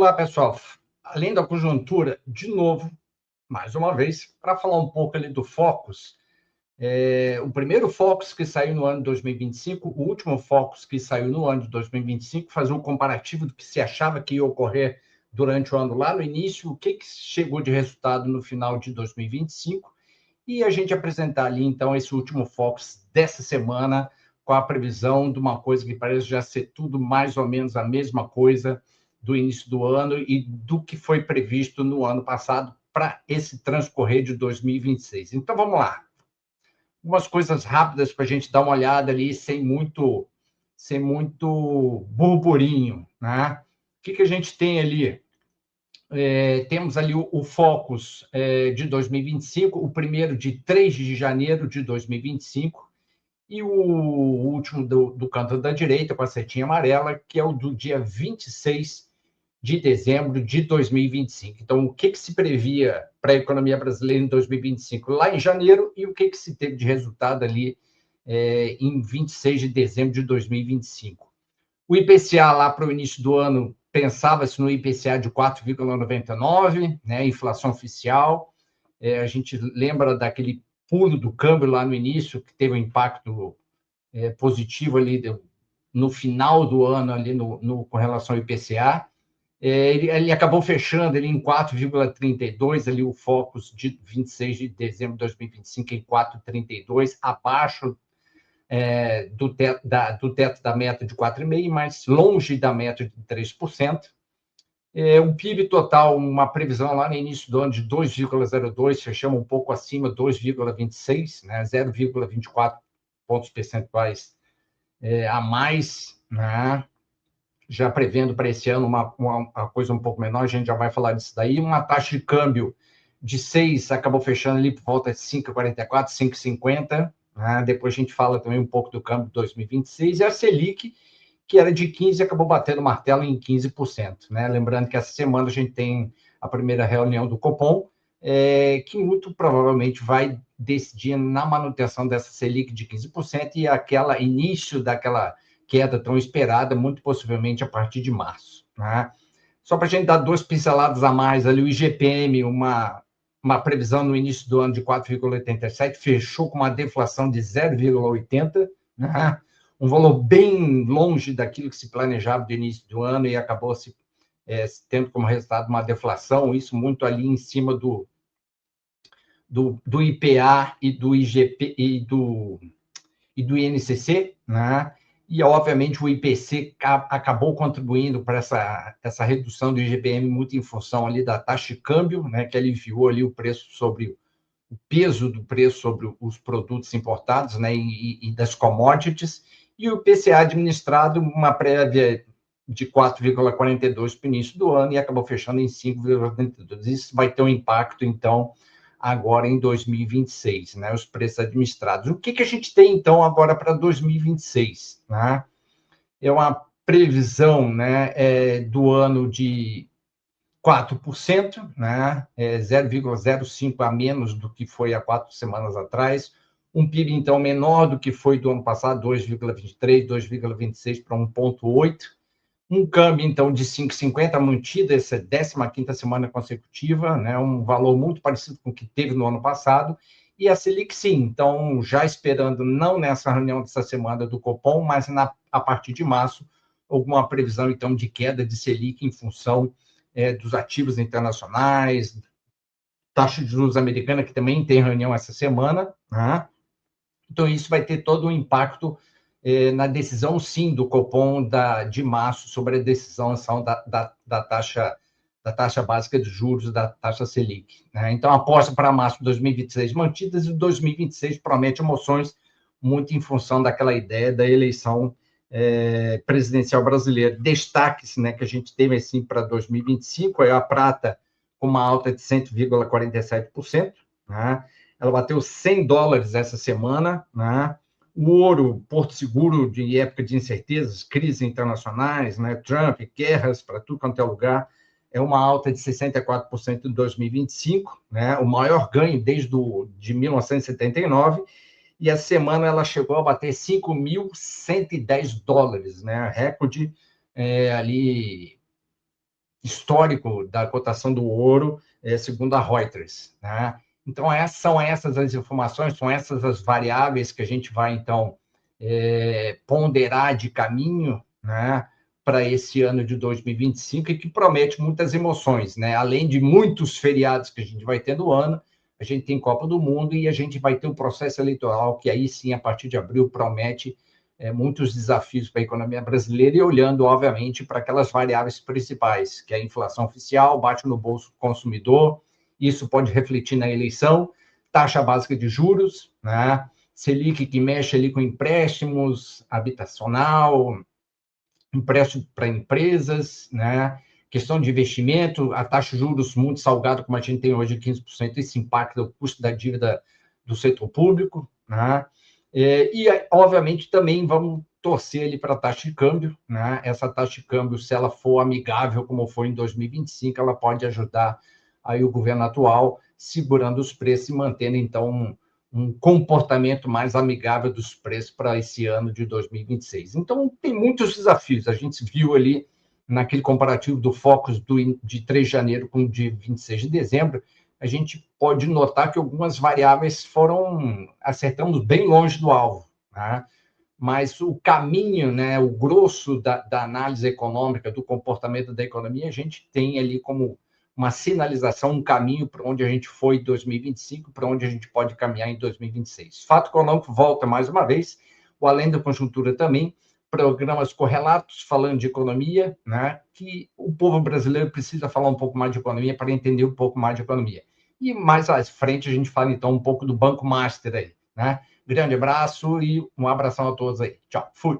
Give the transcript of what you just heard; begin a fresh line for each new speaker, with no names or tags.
lá, pessoal. Além da conjuntura, de novo, mais uma vez, para falar um pouco ali do Focus. O primeiro Focus que saiu no ano de 2025, o último Focus que saiu no ano de 2025, fazer um comparativo do que se achava que ia ocorrer durante o ano lá no início, o que chegou de resultado no final de 2025, e a gente apresentar ali, então, esse último Focus dessa semana, com a previsão de uma coisa que parece já ser tudo mais ou menos a mesma coisa do início do ano e do que foi previsto no ano passado para esse transcorrer de 2026. Então, vamos lá. Algumas coisas rápidas para a gente dar uma olhada ali, sem muito burburinho, né? O que a gente tem ali? Temos ali o Focus de 2025, o primeiro de 3 de janeiro de 2025, e o último do canto da direita, com a setinha amarela, que é o do dia 26 de dezembro de 2025. Então, o que se previa para a economia brasileira em 2025 lá em janeiro e o que se teve de resultado ali em 26 de dezembro de 2025. O IPCA lá para o início do ano, pensava-se no IPCA de 4,99, né, inflação oficial. A gente lembra daquele pulo do câmbio lá no início, que teve um impacto positivo ali no final do ano, ali com relação ao IPCA. Ele acabou fechando ali em 4,32, ali o Focus de 26 de dezembro de 2025 em 4,32, abaixo do teto da meta de 4,5%, mas longe da meta de 3%. O PIB total, uma previsão lá no início do ano de 2,02, fechamos um pouco acima, 2,26, né, 0,24 pontos percentuais a mais, né? Já prevendo para esse ano uma coisa um pouco menor, a gente já vai falar disso daí. Uma taxa de câmbio de 6, acabou fechando ali por volta de 5,44, 5,50. Né? Depois a gente fala também um pouco do câmbio de 2026. E a Selic, que era de 15, acabou batendo o martelo em 15%. Né? Lembrando que essa semana a gente tem a primeira reunião do Copom, que muito provavelmente vai decidir na manutenção dessa Selic de 15% e início daquela queda tão esperada, muito possivelmente a partir de março. Né? Só para a gente dar duas pinceladas a mais, ali o IGPM, uma previsão no início do ano de 4,87, fechou com uma deflação de 0,80, né? Um valor bem longe daquilo que se planejava do início do ano e acabou tendo como resultado uma deflação, isso muito ali em cima do IPA e do IGP e do INCC, né? E, obviamente, o IPC acabou contribuindo para essa redução do IGPM muito em função ali da taxa de câmbio, né, que aliviou ali o preço sobre o peso do preço sobre os produtos importados, né, e das commodities, e o IPCA administrado, uma prévia de 4,42 para o início do ano e acabou fechando em 5,82. Isso vai ter um impacto, então, agora em 2026, né, os preços administrados. O que a gente tem, então, agora para 2026? Né? É uma previsão, né, do ano de 4%, né, 0,05% a menos do que foi há 4 semanas atrás, um PIB, então, menor do que foi do ano passado, 2,23%, 2,26% para 1,8%, um câmbio, então, de 5,50, mantida essa 15ª semana consecutiva, né, um valor muito parecido com o que teve no ano passado, e a Selic, sim, então, já esperando, não nessa reunião dessa semana do Copom, mas a partir de março, alguma previsão, então, de queda de Selic em função dos ativos internacionais, taxa de juros americana, que também tem reunião essa semana, né? Então, isso vai ter todo um impacto na decisão, sim, do Copom de março sobre a decisão da taxa básica de juros, da taxa Selic. Né? Então, a aposta para março de 2026 mantidas e 2026 promete emoções muito em função daquela ideia da eleição presidencial brasileira. Destaques, né, que a gente teve assim, para 2025 é a prata com uma alta de 100,47%, né? Ela bateu $100 essa semana, né? O ouro, porto seguro de época de incertezas, crises internacionais, né? Trump, guerras para tudo quanto é lugar, é uma alta de 64% em 2025, né? O maior ganho desde de 1979, e essa semana ela chegou a bater $5.110, né? Recorde ali histórico da cotação do ouro, segundo a Reuters, né? Então, são essas as informações, são essas as variáveis que a gente vai, então, ponderar de caminho, né, para esse ano de 2025 e que promete muitas emoções, né? Além de muitos feriados que a gente vai ter no ano, a gente tem Copa do Mundo e a gente vai ter o processo eleitoral, que aí sim, a partir de abril, promete muitos desafios para a economia brasileira e olhando, obviamente, para aquelas variáveis principais, que é a inflação oficial, bate no bolso do consumidor, isso pode refletir na eleição, taxa básica de juros, né? Selic, que mexe ali com empréstimos habitacional, empréstimo para empresas, né? Questão de investimento, a taxa de juros muito salgada, como a gente tem hoje, 15%, isso impacta o custo da dívida do setor público, né? E, obviamente, também vamos torcer ali para a taxa de câmbio, né? Essa taxa de câmbio, se ela for amigável, como foi em 2025, ela pode ajudar aí o governo atual, segurando os preços e mantendo, então, um comportamento mais amigável dos preços para esse ano de 2026. Então, tem muitos desafios. A gente viu ali, naquele comparativo do Focus de 3 de janeiro com o de 26 de dezembro, a gente pode notar que algumas variáveis acertamos bem longe do alvo, né? Mas o caminho, né, o grosso da análise econômica, do comportamento da economia, a gente tem ali como uma sinalização, um caminho para onde a gente foi em 2025, para onde a gente pode caminhar em 2026. Fato econômico volta mais uma vez, o Além da Conjuntura também, programas correlatos falando de economia, né, que o povo brasileiro precisa falar um pouco mais de economia para entender um pouco mais de economia. E mais à frente a gente fala, então, um pouco do Banco Master aí, né? Grande abraço e um abração a todos aí. Tchau. Fui.